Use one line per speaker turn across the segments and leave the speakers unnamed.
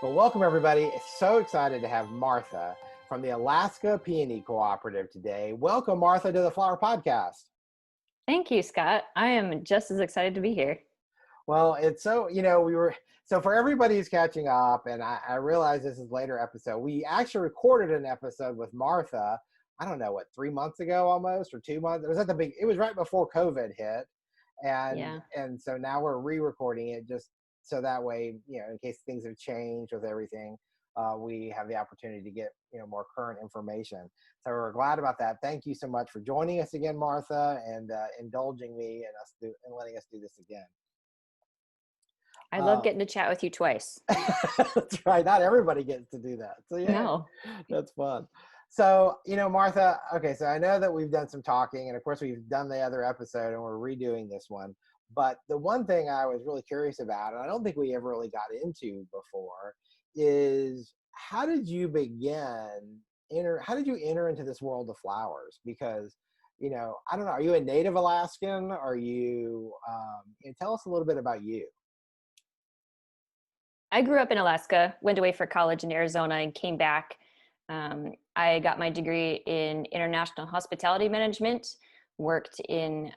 Well, welcome everybody. So excited to have Martha from the Alaska Peony Cooperative today. Welcome, Martha, to the Flower Podcast.
Thank you, Scott. I am just as excited to be here.
Well, it's so, so for everybody who's catching up, and I realize this is later episode, we actually recorded an episode with Martha, I don't know, 3 months ago almost, or 2 months. It was right before COVID hit. And,
Yeah.
and so now we're re-recording it just so that way, in case things have changed with everything, we have the opportunity to get, more current information. So we're glad about that. Thank you so much for joining us again, Martha, and indulging me and letting us do this again.
I love getting to chat with you twice.
That's right. Not everybody gets to do that. So yeah,
No.
that's fun. So, Martha, okay, so I know that we've done some talking, and of course we've done the other episode and we're redoing this one. But the one thing I was really curious about, and I don't think we ever really got into before, is how did you how did you enter into this world of flowers? Because, I don't know, are you a native Alaskan? Are you, tell us a little bit about you.
I grew up in Alaska, went away for college in Arizona, and came back. I got my degree in international hospitality management, worked in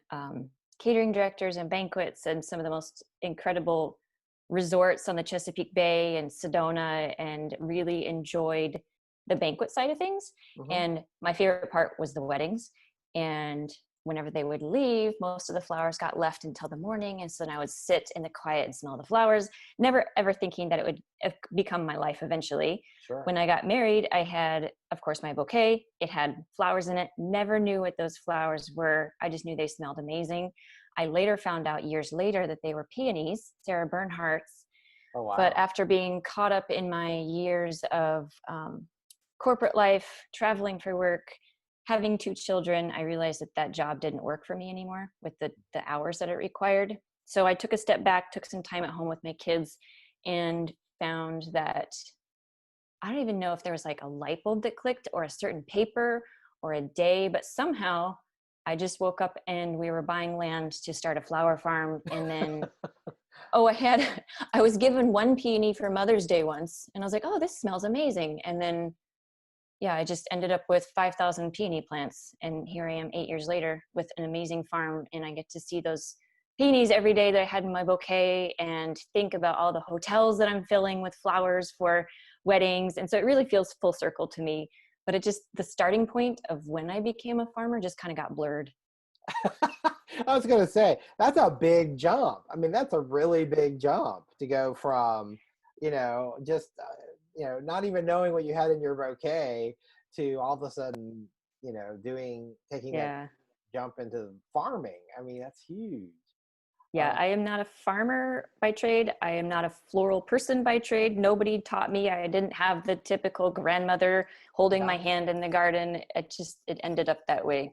catering directors and banquets and some of the most incredible resorts on the Chesapeake Bay and Sedona, and really enjoyed the banquet side of things.
Mm-hmm.
And my favorite part was the weddings. And whenever they would leave, most of the flowers got left until the morning. And so then I would sit in the quiet and smell the flowers, never ever thinking that it would become my life eventually.
Sure.
When I got married, I had, of course, my bouquet. It had flowers in it. Never knew what those flowers were. I just knew they smelled amazing. I later found out years later that they were peonies, Sarah Bernhardt's.
Oh, wow.
But after being caught up in my years of corporate life, traveling for work, having 2 children, I realized that that job didn't work for me anymore with the hours that it required. So I took a step back, took some time at home with my kids, and found that I don't even know if there was like a light bulb that clicked or a certain paper or a day, but somehow I just woke up and we were buying land to start a flower farm. And then, I was given 1 peony for Mother's Day once, and I was like, oh, this smells amazing. And then I just ended up with 5,000 peony plants. And here I am 8 years later with an amazing farm. And I get to see those peonies every day that I had in my bouquet and think about all the hotels that I'm filling with flowers for weddings. And so it really feels full circle to me. But the starting point of when I became a farmer just kind of got blurred.
I was going to say, that's a big jump. I mean, that's a really big jump to go from, not even knowing what you had in your bouquet to all of a sudden, taking that jump into farming. I mean, that's huge.
Yeah, I am not a farmer by trade. I am not a floral person by trade. Nobody taught me. I didn't have the typical grandmother holding my hand in the garden. It ended up that way.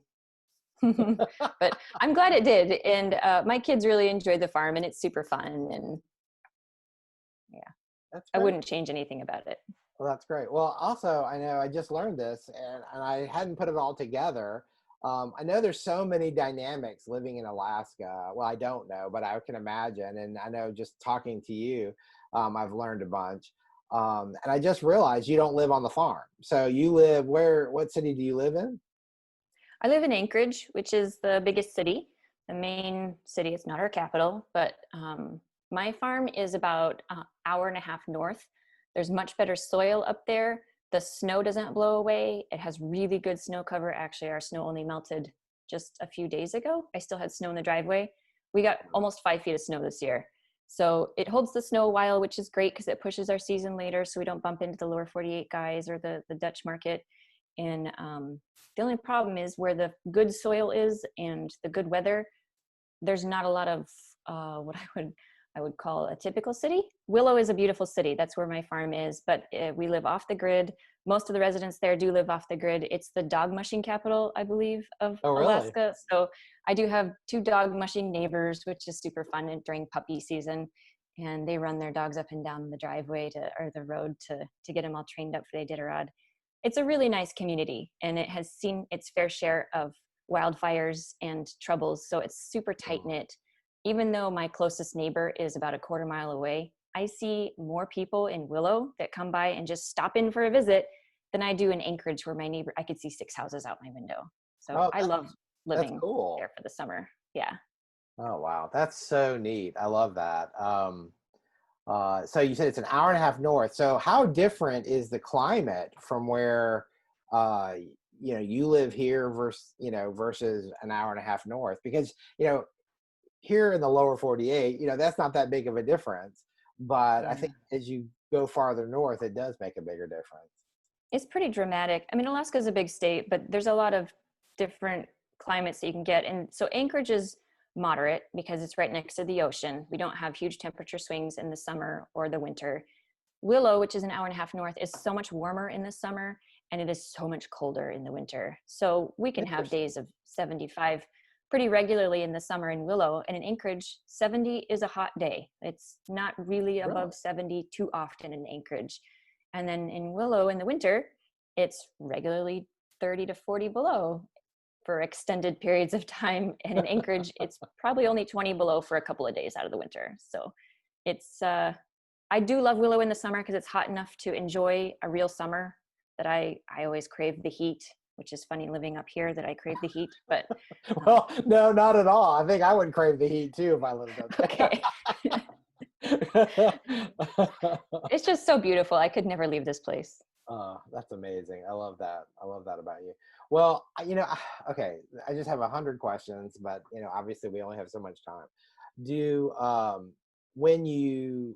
But I'm glad it did. And my kids really enjoy the farm, and it's super fun. And I wouldn't change anything about it.
Well, that's great. Well, also, I know I just learned this, and I hadn't put it all together. I know there's so many dynamics living in Alaska. Well, I don't know, but I can imagine. And I know just talking to you, I've learned a bunch. And I just realized you don't live on the farm. So you live what city do you live in?
I live in Anchorage, which is the biggest city, the main city. It's not our capital, but my farm is about an hour and a half north. There's much better soil up there. The snow doesn't blow away. It has really good snow cover. Actually, our snow only melted just a few days ago. I still had snow in the driveway. We got almost 5 feet of snow this year. So it holds the snow a while, which is great because it pushes our season later so we don't bump into the lower 48 guys or the Dutch market. And the only problem is where the good soil is and the good weather, there's not a lot of what I would call a typical city. Willow is a beautiful city. That's where my farm is, but we live off the grid. Most of the residents there do live off the grid. It's the dog mushing capital, I believe, of Alaska. Really? So I do have 2 dog mushing neighbors, which is super fun during puppy season. And they run their dogs up and down the driveway or the road to get them all trained up for the Iditarod. It's a really nice community, and it has seen its fair share of wildfires and troubles. So it's super tight knit. Even though my closest neighbor is about a quarter mile away, I see more people in Willow that come by and just stop in for a visit than I do in Anchorage, where I could see 6 houses out my window. So
Oh,
I love
that's
living there
cool.
for the summer. Yeah.
Oh, wow. That's so neat. I love that. So you said it's an hour and a half north. So how different is the climate from where, uh, you live here versus, versus an hour and a half north? Because, here in the lower 48, that's not that big of a difference. But I think
Yeah.
as you go farther north, it does make a bigger difference.
It's pretty dramatic. I mean, Alaska is a big state, but there's a lot of different climates that you can get. And so Anchorage is moderate because it's right next to the ocean. We don't have huge temperature swings in the summer or the winter. Willow, which is an hour and a half north, is so much warmer in the summer and it is so much colder in the winter. So we can have
Interesting.
days of 75 pretty regularly in the summer in Willow. And in Anchorage, 70 is a hot day. It's not really
Really?
above 70 too often in Anchorage. And then in Willow in the winter, it's regularly 30 to 40 below for extended periods of time. And in Anchorage, it's probably only 20 below for a couple of days out of the winter. So it's, I do love Willow in the summer because it's hot enough to enjoy a real summer, that I always crave the heat, which is funny living up here that I crave the heat, but
Well, no, not at all. I think I would crave the heat too if I lived up
okay.
there.
It's just so beautiful. I could never leave this place.
That's amazing. I love that. I love that about you. Well, okay, I just have 100 questions, but obviously we only have so much time. Do when you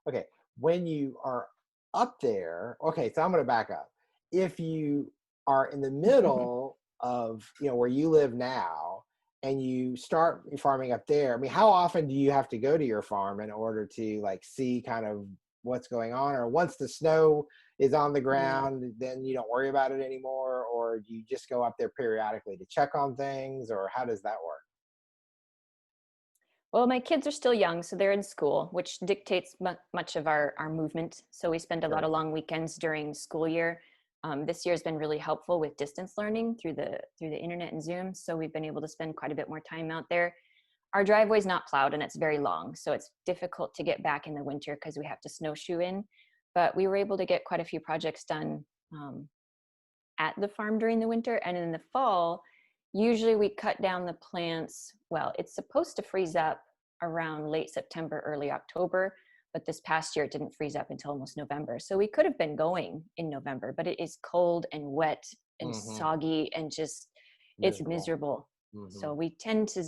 okay, when you are up there, okay, so I'm going to back up. If you are in the middle of, where you live now and you start farming up there, I mean, how often do you have to go to your farm in order to like see kind of what's going on? Or once the snow is on the
Mm.
ground, then you don't worry about it anymore? Or do you just go up there periodically to check on things? Or how does that work?
Well, my kids are still young, so they're in school, which dictates much of our movement. So we spend a lot
Sure.
of long weekends during school year. This year has been really helpful with distance learning through the internet and Zoom. So we've been able to spend quite a bit more time out there. Our driveway's not plowed and it's very long, so it's difficult to get back in the winter because we have to snowshoe in. But we were able to get quite a few projects done um, at the farm during the winter, and in the fall, usually we cut down the plants. Well, it's supposed to freeze up around late September, early October, but this past year it didn't freeze up until almost November. So we could have been going in November, but it is cold and wet and
Hmm.
soggy and just, it's
Miserable.
miserable.
Hmm.
So we tend to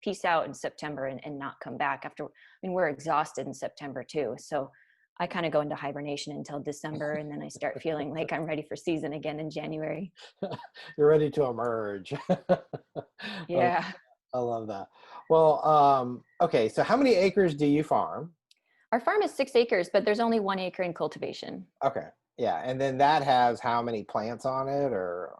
peace out in September and not come back after. I mean, we're exhausted in September too. So I kind of go into hibernation until December, and then I start feeling like I'm ready for season again in January.
You're ready to emerge. I,
Yeah.
I love that. Well, okay, so how many acres do you farm?
Our farm is 6 acres, but there's only 1 acre in cultivation.
Okay, yeah, and then that has how many plants on it, or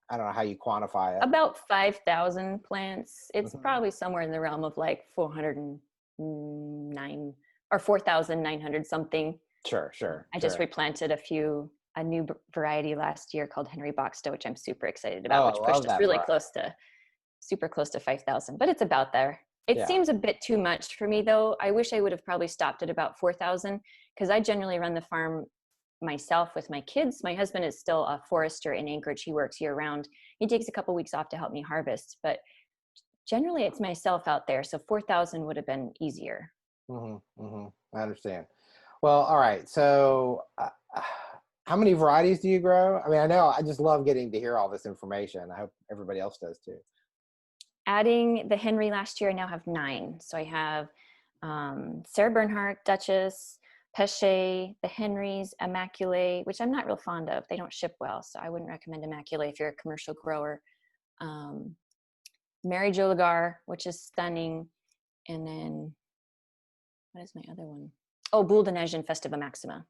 I don't know how you quantify it.
About 5,000 plants. It's
Mhm.
probably somewhere in the realm of like 409 or 4,900 something.
Sure, sure,
I just
sure.
replanted a new variety last year called Henry Boxta, which I'm super excited
Oh,
about,
I
which pushed
love
us
that
really
variety.
close to super close to 5,000, but it's about there. It
Yeah.
seems a bit too much for me though. I wish I would have probably stopped at about 4,000 because I generally run the farm myself with my kids. My husband is still a forester in Anchorage. He works year round. He takes a couple weeks off to help me harvest, but generally it's myself out there. So 4,000 would have been easier.
Hmm. Hmm. I understand. Well, all right. So, how many varieties do you grow? I mean, I know I just love getting to hear all this information. I hope everybody else does too.
Adding the Henry last year, I now have 9. So I have Sarah Bernhardt, Duchess, Pesce, the Henrys, Immaculate, which I'm not real fond of. They don't ship well, so I wouldn't recommend Immaculate if you're a commercial grower. Um, Mary Jo Lagar, which is stunning. And then, what is my other one? Oh, Boule de Neige and Festiva Maxima.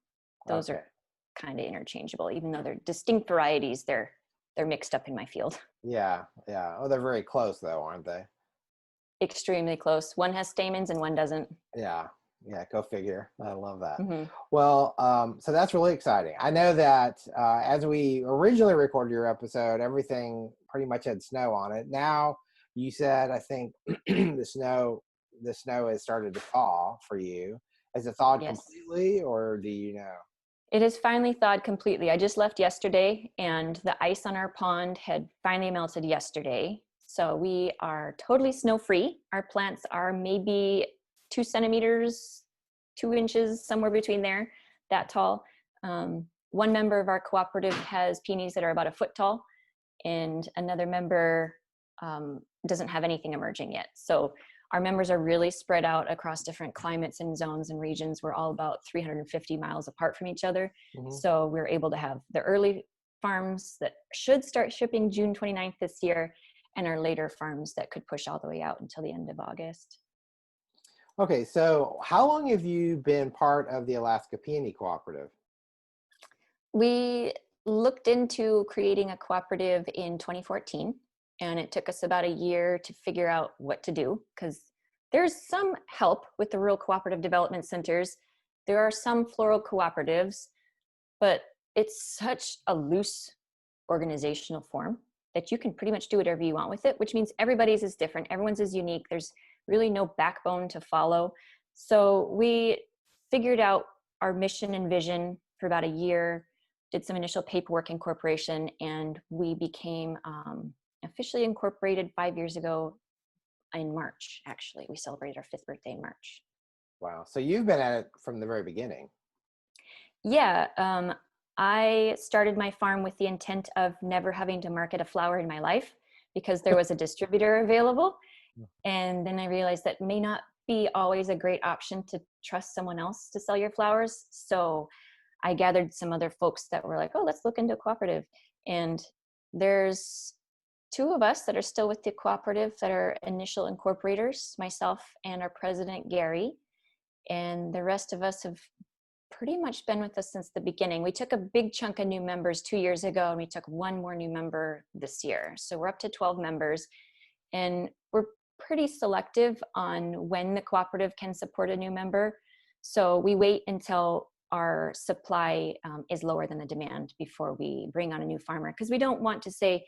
Those
Okay.
are kind of interchangeable. Even though they're distinct varieties, they're mixed up in my field.
Yeah, yeah. Oh, they're very close though, aren't they?
Extremely close. One has stamens and one doesn't.
Yeah, yeah. Go figure. I love that.
Mm-hmm.
Well, so that's really exciting. I know that as we originally recorded your episode, everything pretty much had snow on it. Now, you said I think the snow the snow has started to thaw for you. Has it thawed
Yes.
completely, or do you know?
It has finally thawed completely. I just left yesterday and the ice on our pond had finally melted yesterday. So we are totally snow free. Our plants are maybe 2 centimeters, 2 inches, somewhere between there, that tall. One member of our cooperative has peonies that are about a foot tall, and another member doesn't have anything emerging yet. So our members are really spread out across different climates and zones and regions. We're all about 350 miles apart from each other.
Hmm.
So we're able to have the early farms that should start shipping June 29th this year, and our later farms that could push all the way out until the end of August.
Okay, so how long have you been part of the Alaska Peony Cooperative?
We looked into creating a cooperative in 2014, and it took us about a year to figure out what to do, because there's some help with the rural cooperative development centers. There are some floral cooperatives, but it's such a loose organizational form that you can pretty much do whatever you want with it, which means everybody's is different. Everyone's is unique. There's really no backbone to follow. So we figured out our mission and vision for about a year, did some initial paperwork incorporation, and we became officially incorporated 5 years ago in March. Actually, we celebrated our 5th birthday in March.
Wow. So you've been at it from the very beginning.
Yeah, I started my farm with the intent of never having to market a flower in my life because there was a distributor available. And then I realized that may not be always a great option to trust someone else to sell your flowers. So I gathered some other folks that were like, oh, let's look into a cooperative. And there's 2 of us that are still with the cooperative that are initial incorporators, myself and our president, Gary. And the rest of us have pretty much been with us since the beginning. We took a big chunk of new members 2 years ago, and we took 1 more new member this year. So we're up to 12 members, and we're pretty selective on when the cooperative can support a new member. So we wait until our supply is lower than the demand before we bring on a new farmer, because we don't want to say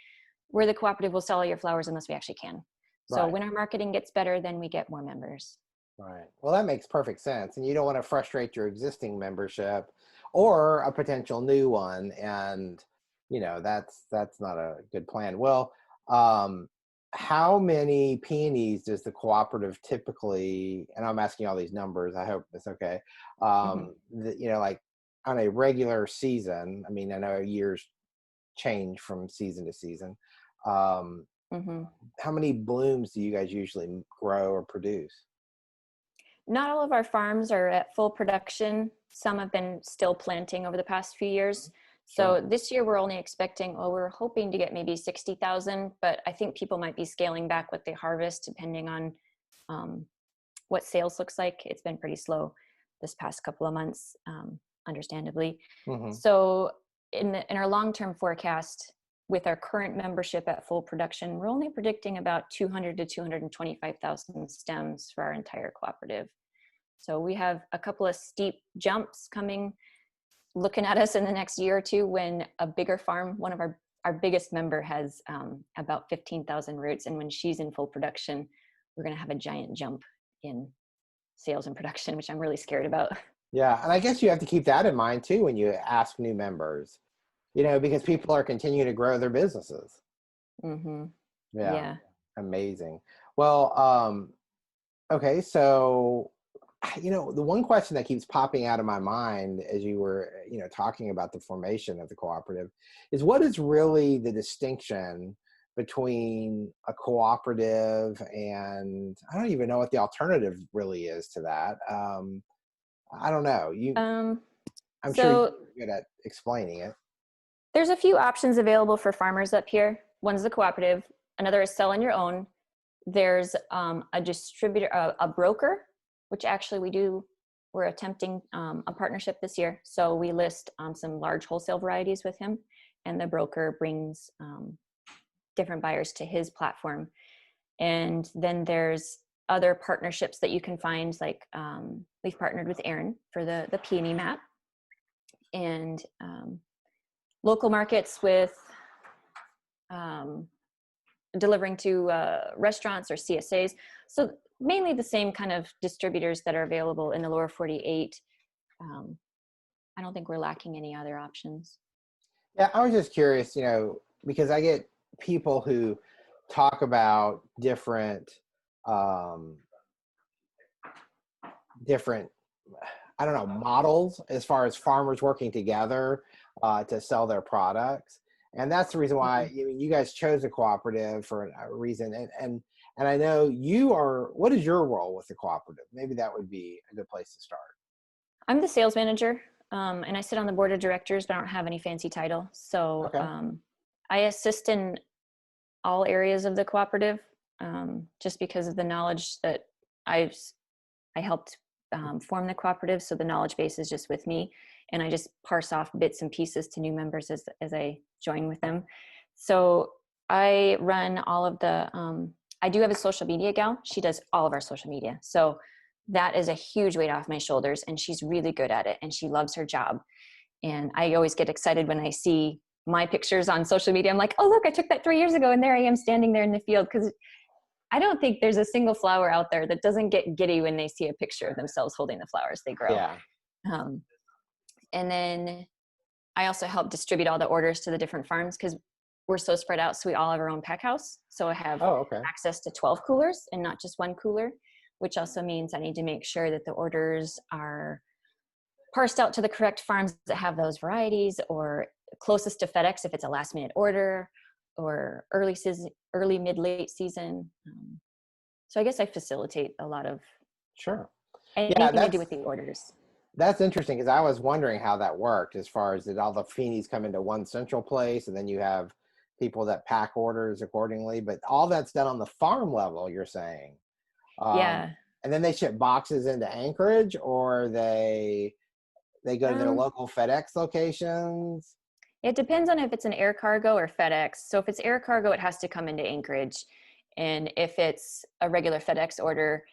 we're the cooperative, will sell all your flowers unless we actually can. So
Right.
when our marketing gets better, then we get more members.
Right. Well, that makes perfect sense. And you don't want to frustrate your existing membership or a potential new one. And, that's not a good plan. Well, um, how many peonies does the cooperative typically, and I'm asking all these numbers, I hope it's okay.
Mm-hmm.
Like on a regular season, I mean, I know years change from season to season. Um,
Mm-hmm.
how many blooms do you guys usually grow or produce?
Not all of our farms are at full production. Some have been still planting over the past few years.
Sure.
So this year we're only expecting, we're hoping to get maybe 60,000, but I think people might be scaling back what they harvest depending on what sales looks like. It's been pretty slow this past couple of months, understandably.
Hmm.
So in our long-term forecast, with our current membership at full production, we're only predicting about 200 to 225,000 stems for our entire cooperative. So we have a couple of steep jumps coming, looking at us in the next year or two, when a bigger farm, one of our biggest member, has about 15,000 roots. And when she's in full production, we're going to have a giant jump in sales and production, which I'm really scared about.
Yeah, and I guess you have to keep that in mind too when you ask new members, because people are continuing to grow their businesses.
Mm-hmm.
Yeah,
Yeah.
amazing. Well, okay, so the one question that keeps popping out of my mind as you were, talking about the formation of the cooperative is, what is really the distinction between a cooperative and, I don't even know what the alternative really is to that. I don't know.
Um,
I'm sure you're
so
good at explaining it.
there's a few options available for farmers up here. One's the cooperative, another is sell on your own. There's a distributor, a broker, which actually we're attempting a partnership this year. So we list some large wholesale varieties with him, and the broker brings different buyers to his platform. And then there's other partnerships that you can find, like we've partnered with Aaron for the peony map, and local markets with delivering to restaurants or CSAs. So mainly the same kind of distributors that are available in the lower 48. I don't think we're lacking any other options.
Yeah, I was just curious, because I get people who talk about um, different, I don't know, models as far as farmers working together to sell their products. And that's the reason why you guys chose a cooperative for a reason. And I know what is your role with the cooperative? Maybe that would be a good place to start.
I'm the sales manager, and I sit on the board of directors, but I don't have any fancy title. So
Okay.
I assist in all areas of the cooperative, just because of the knowledge that I helped form the cooperative. So the knowledge base is just with me, and I just parse off bits and pieces to new members as I join with them. So I run all of I do have a social media gal. She does all of our social media. So that is a huge weight off my shoulders, and she's really good at it, and she loves her job. And I always get excited when I see my pictures on social media. I'm like, oh, look, I took that 3 years ago, and there I am standing there in the field. Because I don't think there's a single flower out there that doesn't get giddy when they see a picture of themselves holding the flowers they grow.
Yeah.
Um, and then I also help distribute all the orders to the different farms, because we're so spread out. So we all have our own pack house. So I have
Oh, okay.
access to 12 coolers and not just one cooler, which also means I need to make sure that the orders are parsed out to the correct farms that have those varieties, or closest to FedEx if it's a last minute order, or early season, early, mid, late season. So I guess I facilitate a lot of
Sure. Yeah,
anything to do with the orders.
that's interesting because I was wondering how that worked as far as did all the Feenies come into one central place and then you have people that pack orders accordingly, but all that's done on the farm level, you're saying. Um,
Yeah.
and then they ship boxes into Anchorage or they go to their
Um,
local FedEx locations.
it depends on if it's an air cargo or FedEx. So if it's air cargo, it has to come into Anchorage. And if it's a regular FedEx order,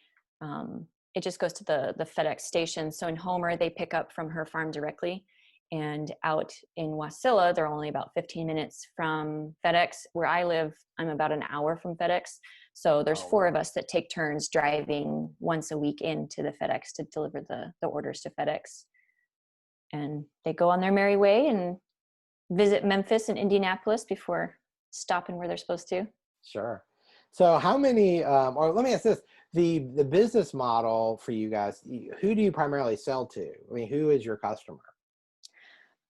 it just goes to the FedEx station. So in Homer, they pick up from her farm directly. And out in Wasilla, they're only about 15 minutes from FedEx. Where I live, I'm about an hour from FedEx. So there's
Oh,
four
wow.
of us that take turns driving once a week into the FedEx to deliver the orders to FedEx. And they go on their merry way and visit Memphis and Indianapolis before stopping where they're supposed to.
Sure. So how many, or let me ask this, the business model for you guys, who do you primarily sell to? I mean, who is your customer?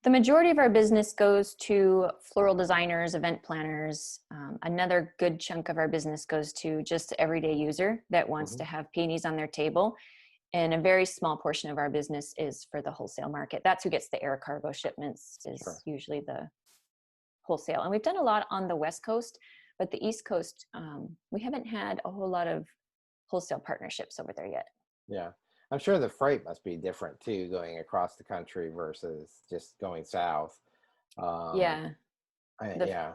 The majority of our business goes to floral designers, event planners. Another good chunk of our business goes to just the everyday user that wants
Hmm.
to have peonies on their table. And a very small portion of our business is for the wholesale market. That's who gets the air cargo shipments, is
Sure.
usually the wholesale. And we've done a lot on the West Coast, but the East Coast, we haven't had a whole lot of wholesale partnerships over there yet.
Yeah. I'm sure the freight must be different too, going across the country versus just going south. Um,
Yeah, the
yeah.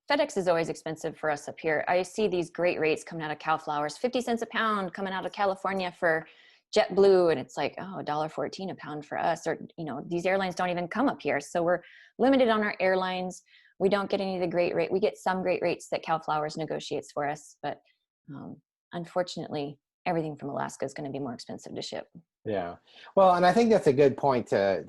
FedEx is always expensive for us up here. I see these great rates coming out of Cal Flowers, 50 cents a pound coming out of California for JetBlue. And it's like, oh, $1.14 a pound for us. Or, these airlines don't even come up here. So we're limited on our airlines. We don't get any of the great rate. We get some great rates that Cal Flowers negotiates for us. But unfortunately, everything from Alaska is going to be more expensive to ship.
Yeah. Well, and I think that's a good point to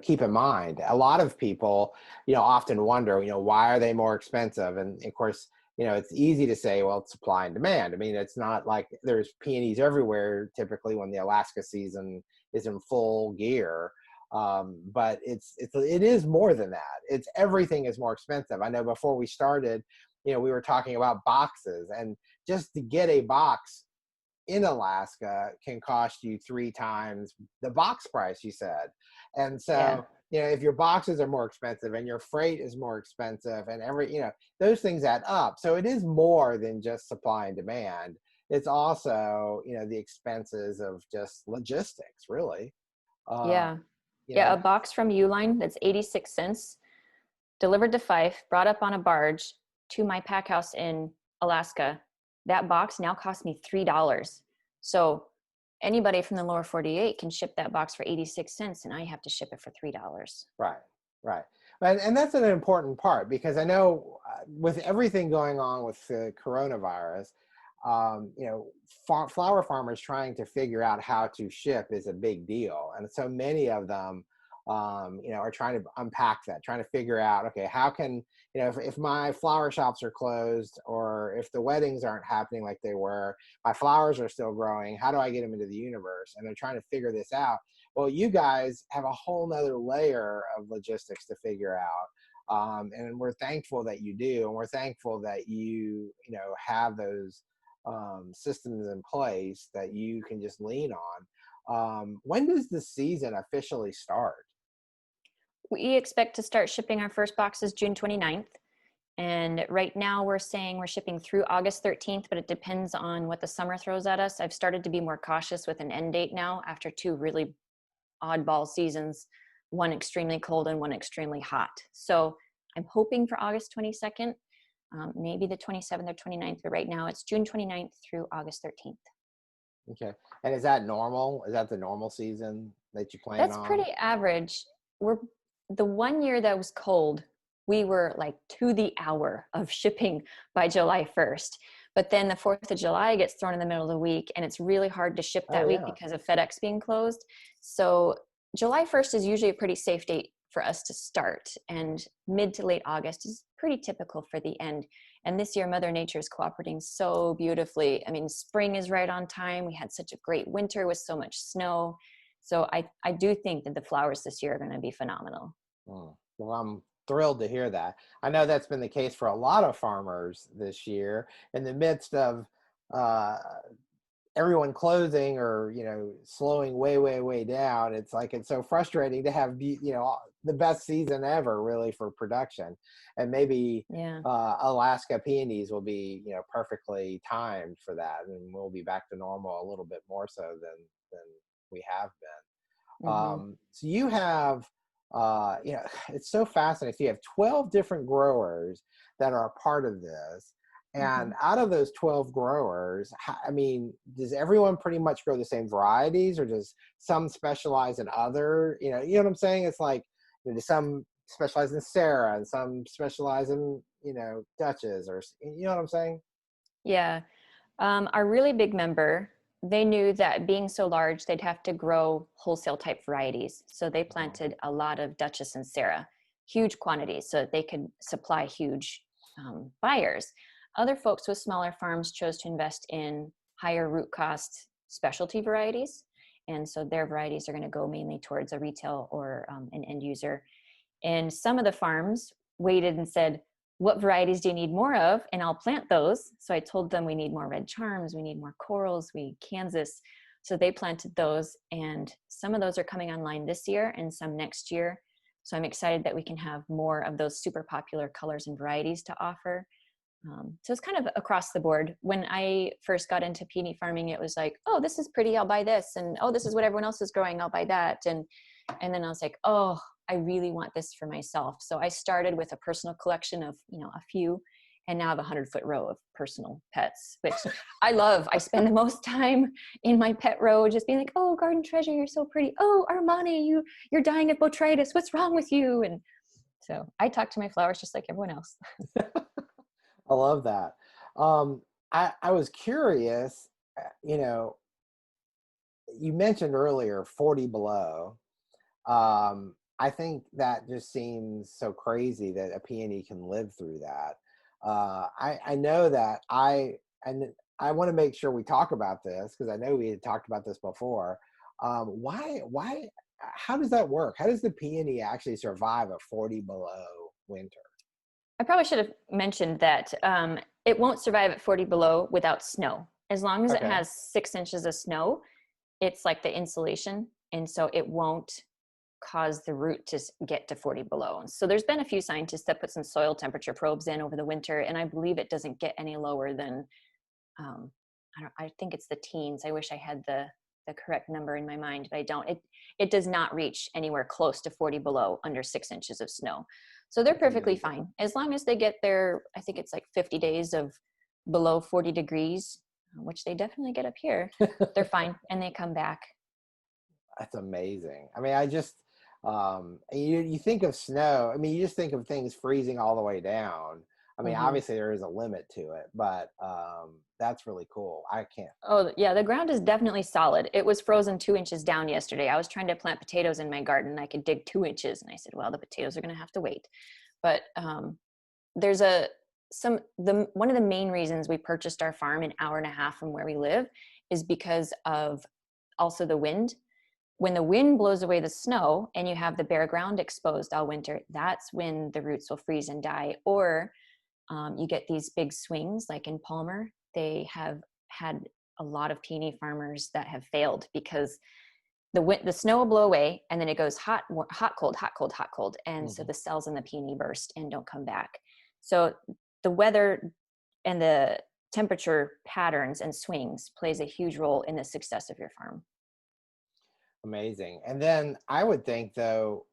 keep in mind. A lot of people, often wonder, why are they more expensive? And of course, it's easy to say, well, it's supply and demand. I mean, it's not like there's peonies everywhere typically when the Alaska season is in full gear. But it is more than that. It's everything is more expensive. I know before we started, we were talking about boxes, and just to get a box in Alaska can cost you 3 times the box price, you said. And
Yeah.
so, if your boxes are more expensive and your freight is more expensive and those things add up. So it is more than just supply and demand. It's also, the expenses of just logistics, really. Uh,
Yeah.
you
Yeah.
know,
A box from Uline that's 86 cents delivered to Fife, brought up on a barge to my pack house in Alaska. That box now costs me $3. So anybody from the lower 48 can ship that box for 86 cents, and I have to ship it for $3.
Right, right. And that's an important part because I know with everything going on with the coronavirus, flower farmers trying to figure out how to ship is a big deal, and so many of them, are trying to unpack that, trying to figure out, okay, how can, if my flower shops are closed, or if the weddings aren't happening like they were, my flowers are still growing, how do I get them into the universe? And they're trying to figure this out. Well, you guys have a whole nother layer of logistics to figure out. And we're thankful that you do, and we're thankful that you have those systems in place that you can just lean on. When does the season officially start?
We expect to start shipping our first boxes June 29th. And right now we're saying we're shipping through August 13th, but it depends on what the summer throws at us. I've started to be more cautious with an end date now after two really oddball seasons, one extremely cold and one extremely hot. So I'm hoping for August 22nd, maybe the 27th or 29th, but right now it's June 29th through August 13th.
Okay. And is that normal? Is that the normal season that you plan
That's
on?
pretty average. We're the one year that was cold, we were like to the hour of shipping by July 1st. But then the 4th of July gets thrown in the middle of the week, and it's really hard to ship
Oh
that week
yeah.
because of FedEx being closed. So July 1st is usually a pretty safe date for us to start, and mid to late August is pretty typical for the end. And this year, Mother Nature is cooperating so beautifully. I mean, spring is right on time. We had such a great winter with so much snow. So I do think that the flowers this year are going to be phenomenal.
Well, I'm thrilled to hear that. I know that's been the case for a lot of farmers this year in the midst of uh, everyone closing, or slowing way down. It's like, it's so frustrating to have the best season ever, really, for production. And maybe
Yeah.
Alaska Peonies will be perfectly timed for that, and we'll be back to normal a little bit more so than we have been.
Hmm.
So you have, it's so fascinating. So you have 12 different growers that are a part of this. And
Hmm.
out of those 12 growers, I mean, does everyone pretty much grow the same varieties, or does some specialize in other, you know what I'm saying? It's like, does some specialize in Sarah, and some specialize in, Dutches, or, you know what I'm saying?
Yeah. Our really big member, they knew that being so large, they'd have to grow wholesale type varieties. So they
Mhm.
planted a lot of Duchess and Sarah, huge quantities, so that they could supply huge buyers. Other folks with smaller farms chose to invest in higher root cost specialty varieties. And so their varieties are going to go mainly towards a retail or an end user. And some of the farms waited and said, what varieties do you need more of? And I'll plant those. So I told them we need more red charms, we need more corals, we need Kansas. So they planted those, and some of those are coming online this year and some next year. So I'm excited that we can have more of those super popular colors and varieties to offer. So it's kind of across the board. When I first got into peony farming, it was like, oh, this is pretty, I'll buy this. And oh, this is what everyone else is growing, I'll buy that. And then I was like, oh, I really want this for myself. So I started with a personal collection of, a few, and now I have a 100-foot row of personal pets, which I love. I spend the most time in my pet row just being like, oh, garden treasure, you're so pretty. Oh, Armani, you're dying of botrytis. What's wrong with you? And so I talk to my flowers just like everyone else.
I love that. Um, I was curious, you know, you mentioned earlier 40 below. I think that just seems so crazy that a peony can live through that. I know that and I want to make sure we talk about this, because I know we had talked about this before. Why, how does that work? How does the peony actually survive a 40 below winter?
I probably should have mentioned that it won't survive at 40 below without snow. As long as it
Okay.
has 6 inches of snow, it's like the insulation. And so it won't cause the root to get to 40 below. So there's been a few scientists that put some soil temperature probes in over the winter, and I believe it doesn't get any lower than, um, I think it's the teens. I wish I had the correct number in my mind, but I don't. It does not reach anywhere close to 40 below under 6 inches of snow. So they're
That's
perfectly
amazing.
fine as long as they get their, I think it's like 50 days of below 40 degrees, which they definitely get up here. They're fine, and they come back.
That's amazing. I mean, I just, you think of snow. I mean, you just think of things freezing all the way down. I mean,
Hmm.
obviously there is a limit to it, but that's really cool. I can't.
Oh, yeah, the ground is definitely solid. It was frozen 2 inches down yesterday. I was trying to plant potatoes in my garden. I could dig 2 inches, and I said, well, the potatoes are going to have to wait. But there's the one of the main reasons we purchased our farm an hour and a half from where we live is because of also the wind. When the wind blows away the snow and you have the bare ground exposed all winter, that's when the roots will freeze and die. Or you get these big swings, like in Palmer. They have had a lot of peony farmers that have failed because the snow will blow away and then it goes hot, hot, cold, hot, cold, hot, cold. And so
Hmm.
the cells in the peony burst and don't come back. So the weather and the temperature patterns and swings plays a huge role in the success of your farm.
Amazing. And then I would think, though,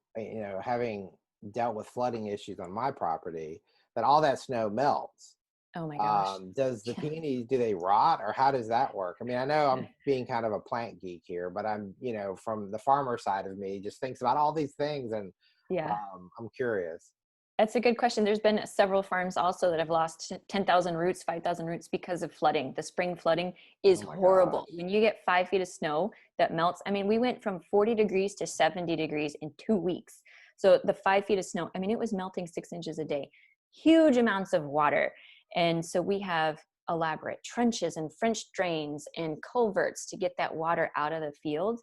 having dealt with flooding issues on my property, that all that snow melts.
Oh my gosh.
Does the
Yeah.
peonies, do they rot, or how does that work? I mean, I know I'm being kind of a plant geek here, but I'm, from the farmer side of me, just thinks about all these things, and
Yeah.
I'm curious.
That's a good question. There's been several farms also that have lost 10,000 roots, 5,000 roots because of flooding. The spring flooding is
Oh my
horrible.
gosh.
When you get 5 feet of snow that melts, I mean, we went from 40 degrees to 70 degrees in 2 weeks. So the 5 feet of snow, I mean, it was melting 6 inches a day, huge amounts of water. And so we have elaborate trenches and French drains and culverts to get that water out of the field.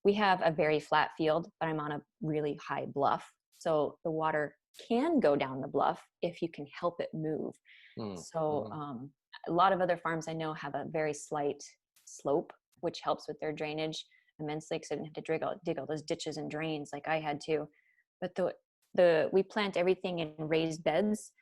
We have a very flat field, but I'm on a really high bluff. So the water can go down the bluff if you can help it move. So
Mm-hmm.
a lot of other farms I know have a very slight slope, which helps with their drainage immensely because they didn't have to dig all those ditches and drains like I had to. But we plant everything in raised beds.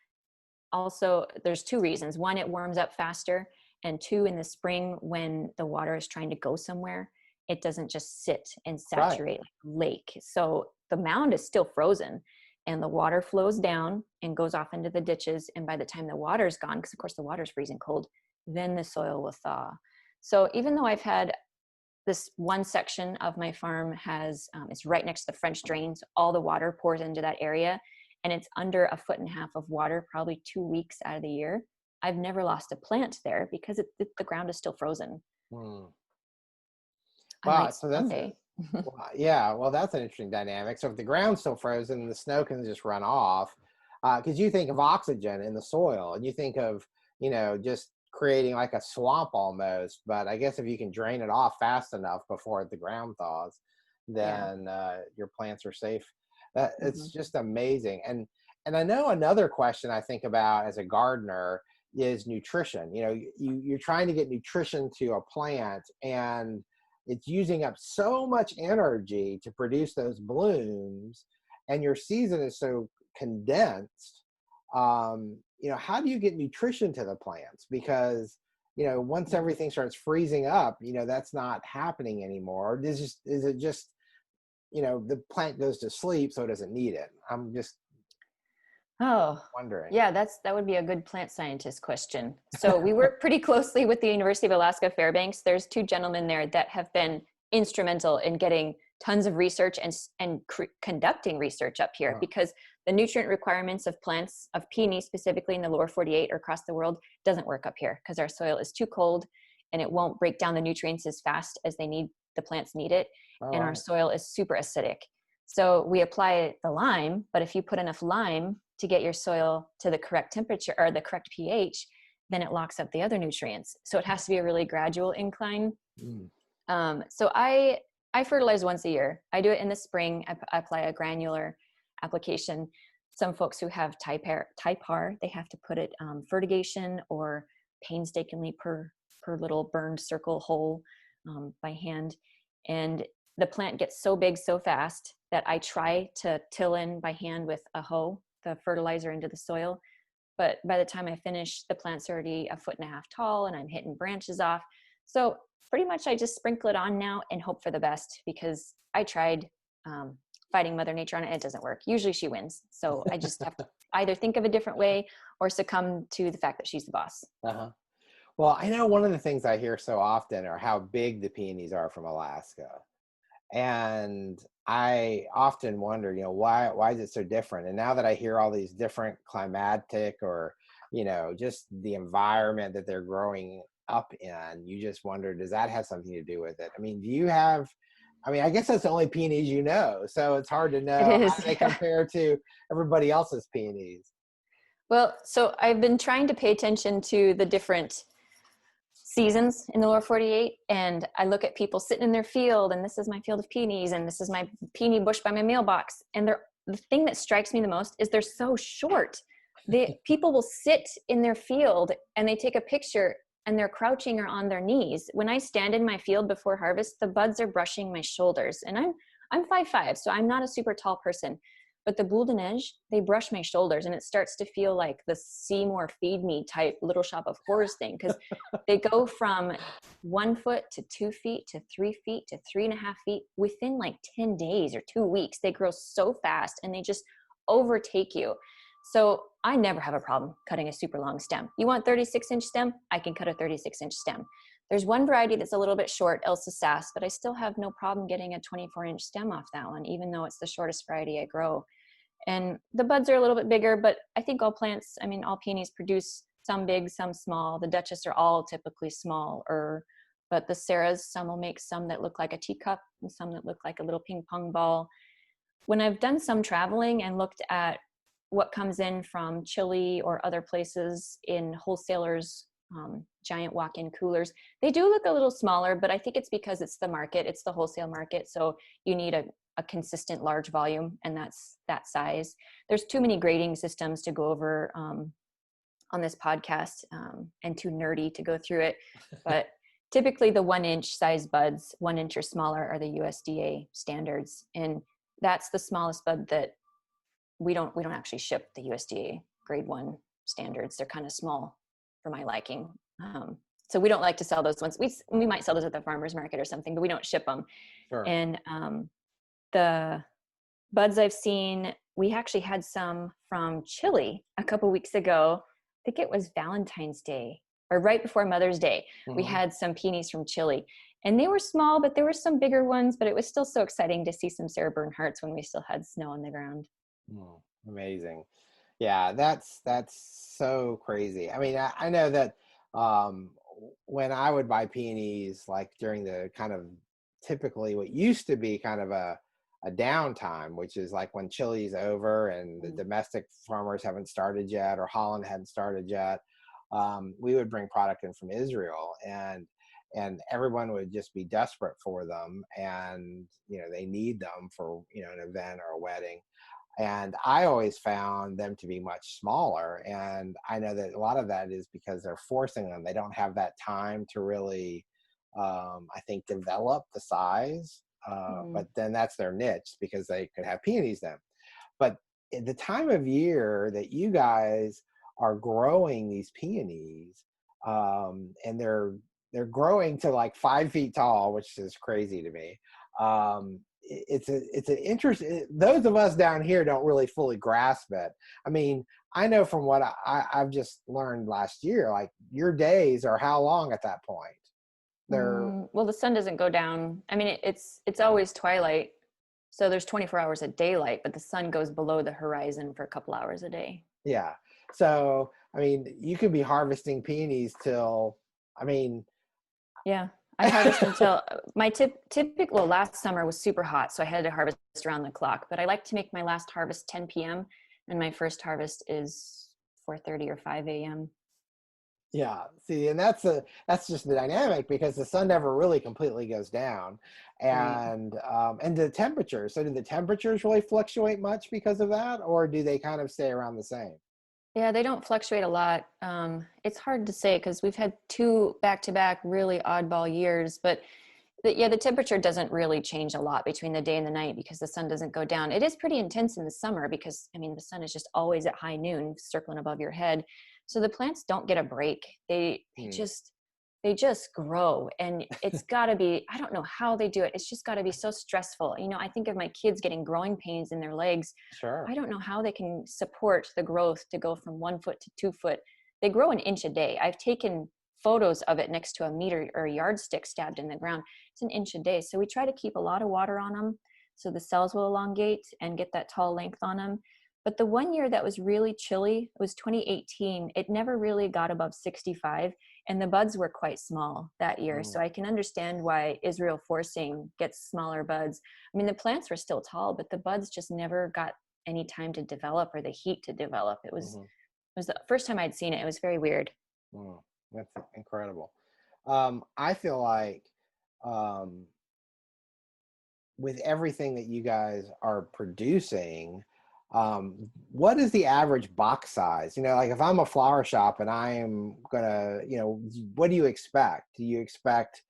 Also, there's two reasons. One, it warms up faster, and two, in the spring when the water is trying to go somewhere, it doesn't just sit and
Right.
saturate like a lake. So the mound is still frozen and the water flows down and goes off into the ditches. And by the time the water's gone, because of course the water's freezing cold, then the soil will thaw. So even though I've had this one section of my farm has it's right next to the French drains, all the water pours into that area, and it's under 1.5 feet of water probably 2 weeks out of the year. I've never lost a plant there because the ground is still frozen.
Hmm.
I
Wow.
might
So that's a,
someday.
well, yeah. Well, that's an interesting dynamic. So if the ground's still frozen, the snow can just run off. Because you think of oxygen in the soil, and you think of just creating like a swamp almost. But I guess if you can drain it off fast enough before the ground thaws,
Yeah.
then your plants are safe. That
Hmm.
it's just amazing. And I know another question I think about as a gardener is nutrition. You're trying to get nutrition to a plant, and it's using up so much energy to produce those blooms, and your season is so condensed. How do you get nutrition to the plants? Because once
Yeah.
everything starts freezing up, that's not happening anymore. Is it just the plant goes to sleep, so it doesn't need it? I'm just
Oh,
wondering.
yeah, that would be a good plant scientist question. So we work pretty closely with the University of Alaska Fairbanks. There's two gentlemen there that have been instrumental in getting tons of research and conducting research up here,
uh,
because the nutrient requirements of plants, of peonies specifically in the lower 48 or across the world, doesn't work up here because our soil is too cold and it won't break down the nutrients as fast as the plants need it.
all
And our
right.
soil is super acidic. So we apply the lime, but if you put enough lime to get your soil to the correct temperature or the correct pH, then it locks up the other nutrients. So it has to be a really gradual incline.
Mm.
I fertilize once a year. I do it in the spring. I apply a granular application. Some folks who have type R, they have to put it fertigation or painstakingly per little burned circle hole by hand. And the plant gets so big so fast that I try to till in by hand with a hoe the fertilizer into the soil. But by the time I finish, the plant's already 1.5 feet tall and I'm hitting branches off. So pretty much I just sprinkle it on now and hope for the best, because I tried fighting Mother Nature on it. It doesn't work. Usually she wins. So I just have to either think of a different way or succumb to the fact that she's the boss.
Uh-huh. Well, I know one of the things I hear so often are how big the peonies are from Alaska. And I often wonder, why is it so different? And now that I hear all these different climatic or just the environment that they're growing up in, you just wonder, does that have something to do with it? I mean, I guess that's the only peonies so it's hard to
It
know how
is.
they
Yeah.
compare to everybody else's peonies.
Well, so I've been trying to pay attention to the different seasons in the lower 48, and I look at people sitting in their field, and this is my field of peonies, and this is my peony bush by my mailbox, and the thing that strikes me the most is they're so short. The people will sit in their field and they take a picture and they're crouching or on their knees. When I stand in my field before harvest, the buds are brushing my shoulders, and I'm 5'5", so I'm not a super tall person. But the boule de neige, they brush my shoulders, and it starts to feel like the Seymour Feed Me type Little Shop of Horrors thing, because they go from 1 foot to 2 feet to 3 feet to 3.5 feet within like 10 days or 2 weeks. They grow so fast and they just overtake you. So I never have a problem cutting a super long stem. You want 36-inch stem? I can cut a 36-inch stem. There's one variety that's a little bit short, Elsa Sass, but I still have no problem getting a 24-inch stem off that one, even though it's the shortest variety I grow. And the buds are a little bit bigger, but I think all peonies produce some big, some small. The Duchess are all typically smaller, but the Sarahs, some will make some that look like a teacup and some that look like a little ping pong ball. When I've done some traveling and looked at what comes in from Chile or other places in wholesalers, giant walk-in coolers, they do look a little smaller, but I think it's because it's the market, it's the wholesale market. So you need a consistent large volume, and that's that size. There's too many grading systems to go over on this podcast, and too nerdy to go through it. But typically the 1-inch size buds, 1 inch or smaller, are the USDA standards. And that's the smallest bud that we don't actually ship the USDA grade 1 standards. They're kind of small for my liking. So we don't like to sell those ones. We might sell those at the farmer's market or something, but we don't ship them.
Sure.
And the buds I've seen, we actually had some from Chile a couple weeks ago. I think it was Valentine's Day or right before Mother's Day.
Mm-hmm.
We had some peonies from Chile, and they were small, but there were some bigger ones, but it was still so exciting to see some Sarah Bernhardts when we still had snow on the ground.
Amazing. Yeah, that's so crazy. I mean, I know that when I would buy peonies, like during the kind of typically what used to be kind of a downtime, which is like when Chile's over and the domestic farmers haven't started yet, or Holland hadn't started yet, we would bring product in from Israel, and everyone would just be desperate for them, and they need them for an event or a wedding. And I always found them to be much smaller. And I know that a lot of that is because they're forcing them. They don't have that time to really, I think, develop the size. But then that's their niche, because they could have peonies then. But at the time of year that you guys are growing these peonies, and they're growing to like 5 feet tall, which is crazy to me. It's an interest. Those of us down here don't really fully grasp it. I mean, I know from what I've just learned last year, like your days are how long at that point?
Well, the sun doesn't go down. I mean, it's always twilight, so there's 24 hours of daylight, but the sun goes below the horizon for a couple hours a day.
Yeah. So, I mean, you could be harvesting peonies till,
Yeah. I harvest until my typical last summer was super hot, so I had to harvest around the clock. But I like to make my last harvest 10 p.m. and my first harvest is 4:30 or 5 a.m.
Yeah. See, and that's just the dynamic, because the sun never really completely goes down,
Right.
and the temperature. So, do the temperatures really fluctuate much because of that, or do they kind of stay around the same?
Yeah, they don't fluctuate a lot. It's hard to say because we've had 2 back-to-back really oddball years, but the temperature doesn't really change a lot between the day and the night because the sun doesn't go down. It is pretty intense in the summer because, I mean, the sun is just always at high noon circling above your head. So the plants don't get a break. They just grow, and it's got to be, I don't know how they do it. It's just got to be so stressful. I think of my kids getting growing pains in their legs.
Sure.
I don't know how they can support the growth to go from 1 foot to 2 foot. They grow an inch a day. I've taken photos of it next to a meter or a yardstick stabbed in the ground. It's an inch a day. So we try to keep a lot of water on them so the cells will elongate and get that tall length on them. But the one year that was really chilly, it was 2018. It never really got above 65, and the buds were quite small that year. So
Mm,
I can understand why Israel forcing gets smaller buds. I mean, the plants were still tall, but the buds just never got any time to develop or the heat to develop.
mhm,
It was the first time I'd seen it. It was very weird.
mm. That's incredible. I feel like um, with everything that you guys are producing, what is the average box size? Like if I'm a flower shop and I am gonna, what do you expect? Do you expect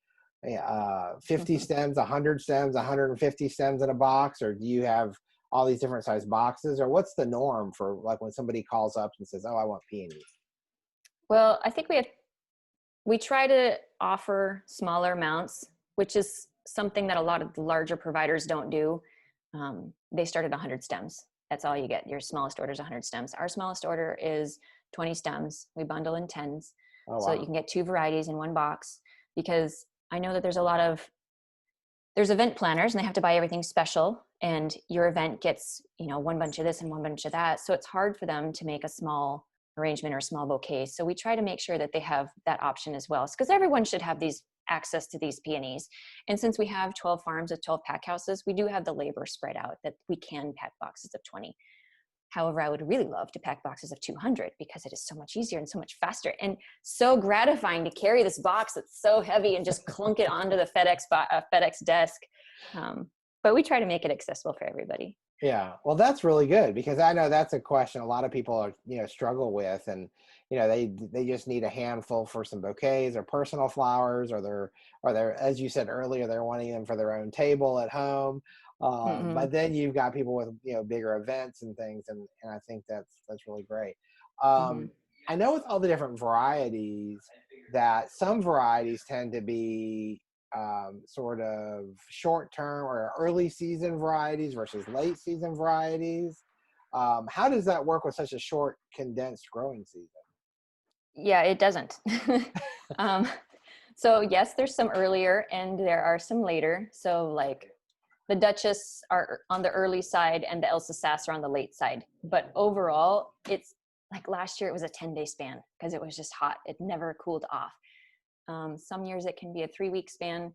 50 stems, 100 stems, 150 stems in a box, or do you have all these different size boxes, or what's the norm for like when somebody calls up and says, "Oh, I want peonies"?
Well, I think we try to offer smaller amounts, which is something that a lot of the larger providers don't do. They start at 100 stems. That's all you get. Your smallest order is 100 stems. Our smallest order is 20 stems. We bundle in tens
Oh
so that you
wow.
can get 2 varieties in one box, because I know that there's event planners and they have to buy everything special, and your event gets, one bunch of this and one bunch of that. So it's hard for them to make a small arrangement or a small bouquet. So we try to make sure that they have that option as well, because everyone should have these access to these peonies. And since we have 12 farms with 12 pack houses, we do have the labor spread out that we can pack boxes of 20. However, I would really love to pack boxes of 200 because it is so much easier and so much faster and so gratifying to carry this box that's so heavy and just clunk it onto the FedEx desk. But we try to make it accessible for everybody.
Yeah, well, that's really good because I know that's a question a lot of people are, struggle with, and they just need a handful for some bouquets or personal flowers, or they're, as you said earlier, they're wanting them for their own table at home.
Mm-mm.
But then you've got people with bigger events and things, and I think that's really great.
Mm-hmm.
I know with all the different varieties that some varieties tend to be sort of short term or early season varieties versus late season varieties. How does that work with such a short, condensed growing season?
Yeah, it doesn't. um, so yes, there's some earlier and there are some later. So like the Duchess are on the early side and the Elsa Sass are on the late side. But overall, it's like last year it was a 10-day span because it was just hot. It never cooled off. Some years it can be a 3-week span.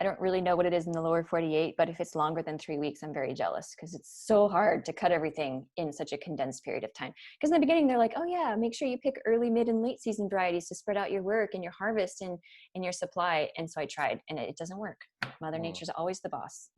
I don't really know what it is in the lower 48, but if it's longer than 3 weeks, I'm very jealous because it's so hard to cut everything in such a condensed period of time. Because in the beginning, they're like, oh yeah, make sure you pick early, mid, and late season varieties to spread out your work and your harvest and your supply. And so I tried, and it doesn't work. Mother
Mm.
Nature's always the boss.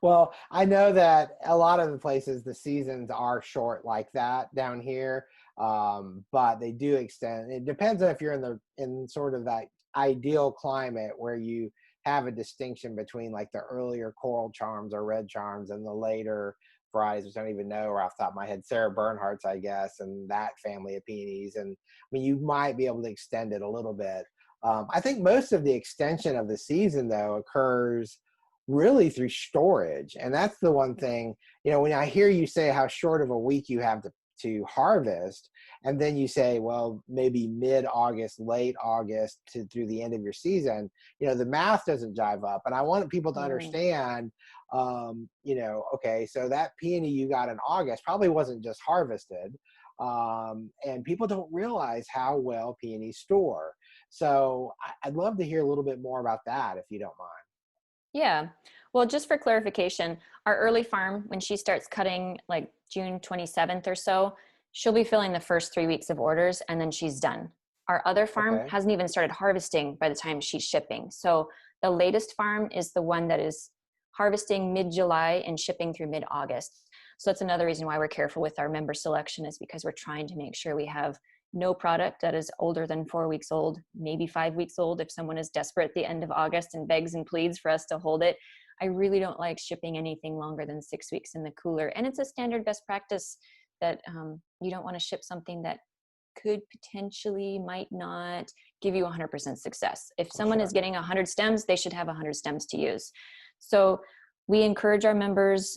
Well, I know that a lot of the places the seasons are short like that down here, but they do extend. It depends on if you're in sort of that ideal climate where you have a distinction between like the earlier coral charms or red charms and the later varieties, which I don't even know or off the top of my head, Sarah Bernhardt's, I guess, and that family of peonies. And I mean, you might be able to extend it a little bit. I think most of the extension of the season, though, occurs really through storage. And that's the one thing, when I hear you say how short of a week you have to harvest, and then you say, well, maybe mid-August, late August through the end of your season, the math doesn't jive up. And I want people to
Mm.
understand, okay, so that peony you got in August probably wasn't just harvested. And people don't realize how well peonies store. So I'd love to hear a little bit more about that if you don't mind.
Yeah. Well, just for clarification, our early farm, when she starts cutting like June 27th or so, she'll be filling the first 3 weeks of orders and then she's done. Our other farm
Okay.
hasn't even started harvesting by the time she's shipping. So the latest farm is the one that is harvesting mid-July and shipping through mid-August. So that's another reason why we're careful with our member selection, is because we're trying to make sure we have no product that is older than 4 weeks old, maybe 5 weeks old if someone is desperate at the end of August and begs and pleads for us to hold it. I really don't like shipping anything longer than 6 weeks in the cooler. And it's a standard best practice that you don't want to ship something that could potentially might not give you 100% success. If
Oh,
someone is
sure.
getting 100 stems, they should have 100 stems to use. So we encourage our members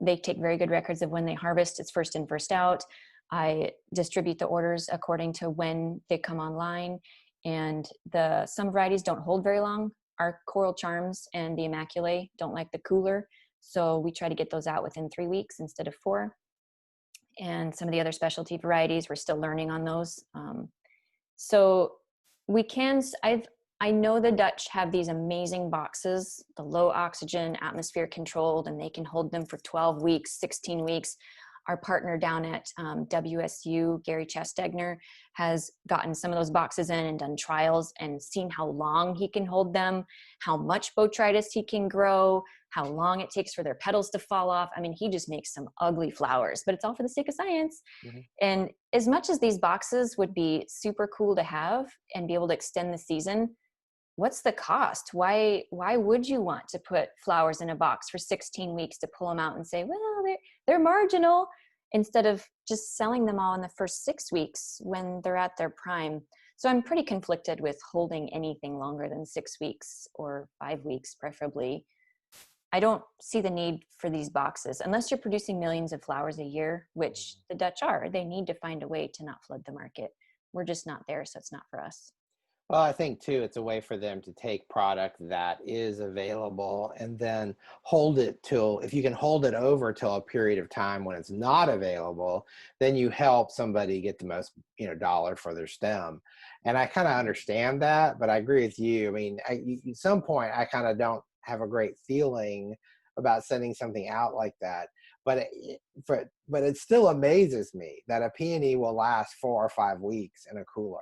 they take very good records of when they harvest. It's first in, first out. I distribute the orders according to when they come online, and some varieties don't hold very long. Our Coral Charms and the Immaculate don't like the cooler, So we try to get those out within 3 weeks instead of 4. And some of the other specialty varieties, we're still learning on those. So we can, I know the Dutch have these amazing boxes, the low oxygen, atmosphere controlled, and they can hold them for 12 weeks, 16 weeks. Our partner down at WSU, Gary Chastegner, has gotten some of those boxes in and done trials and seen how long he can hold them, how much botrytis he can grow, how long it takes for their petals to fall off. I mean, he just makes some ugly flowers, but it's all for the sake of science.
Mhm.
And as much as these boxes would be super cool to have and be able to extend the season, what's the cost? Why would you want to put flowers in a box for 16 weeks to pull them out and say, well, they're marginal, instead of just selling them all in the first 6 weeks when they're at their prime? So I'm pretty conflicted with holding anything longer than 6 weeks or 5 weeks, preferably. I don't see the need for these boxes unless you're producing millions of flowers a year, which the Dutch are. They need to find a way to not flood the market. We're just not there, so it's not for us.
Well, I think too, it's a way for them to take product that is available and then hold it till, if you can hold it over till a period of time when it's not available, then you help somebody get the most, dollar for their stem. And I kind of understand that, but I agree with you. I mean, at some point, I kind of don't have a great feeling about sending something out like that. But but it still amazes me that a peony will last 4 or 5 weeks in a cooler,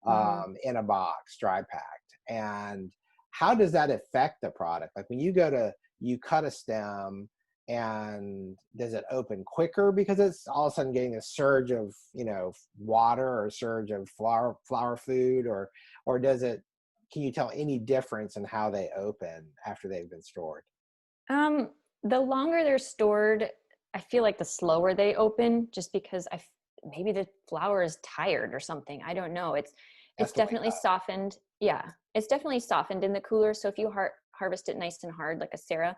Mm-hmm.
in a box, dry packed. And how does that affect the product? Like when you cut a stem, and does it open quicker because it's all of a sudden getting a surge of, water, or a surge of flower food, or does it, can you tell any difference in how they open after they've been stored?
Um, the longer they're stored, I feel like the slower they open, just because maybe the flower is tired or something. I don't know. It's
That's the way
definitely
up.
softened. Yeah, it's definitely softened in the cooler. So if you harvest it nice and hard, like a Sarah,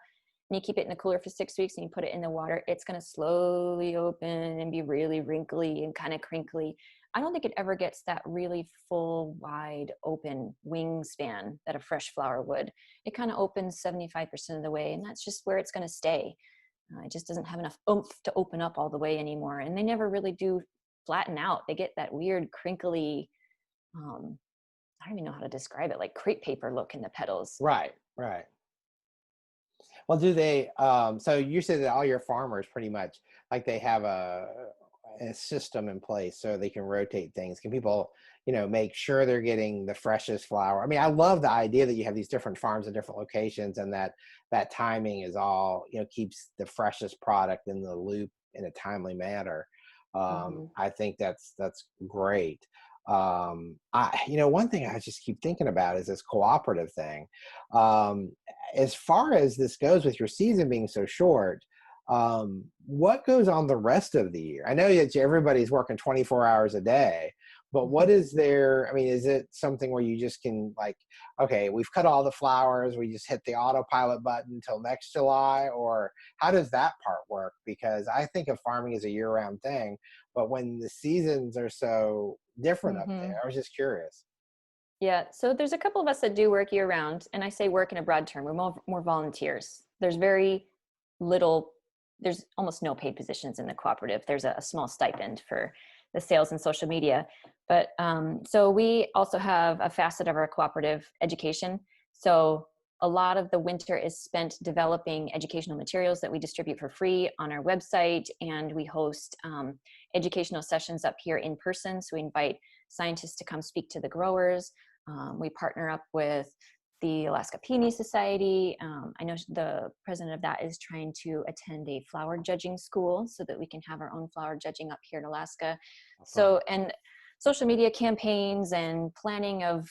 and you keep it in the cooler for 6 weeks and you put it in the water, it's going to slowly open and be really wrinkly and kind of crinkly. I don't think it ever gets that really full, wide open wingspan that a fresh flower would. It kind of opens 75% of the way, and that's just where it's going to stay. It just doesn't have enough oomph to open up all the way anymore. And they never really do flatten out. They get that weird crinkly, um, I don't even know how to describe it, like crepe paper look in the petals.
Right, right. Well, do they, so you said that all your farmers pretty much, like, they have a system in place so they can rotate things. Can people, make sure they're getting the freshest flower? I mean, I love the idea that you have these different farms in different locations, and that timing is all, keeps the freshest product in the loop in a timely manner.
Mm-hmm.
I think that's great. One thing I just keep thinking about is this cooperative thing. Um, as far as this goes, with your season being so short, what goes on the rest of the year? I know that everybody's working 24 hours a day, but what is there? I mean, is it something where you just can, like, okay, we've cut all the flowers, we just hit the autopilot button until next July, or how does that part work? Because I think of farming as a year-round thing, but when the seasons are so different up there,
Mm-hmm.
I was just curious.
Yeah, so there's a couple of us that do work year round, and I say work in a broad term. We're more volunteers. There's very little, there's almost no paid positions in the cooperative. There's a small stipend for the sales and social media. But so we also have a facet of our cooperative, education. So a lot of the winter is spent developing educational materials that we distribute for free on our website, and we host educational sessions up here in person. So we invite scientists to come speak to the growers. We partner up with the Alaska Peony Society. I know the president of that is trying to attend a flower judging school so that we can have our own flower judging up here in Alaska.
Fun.
So, and social media campaigns and planning of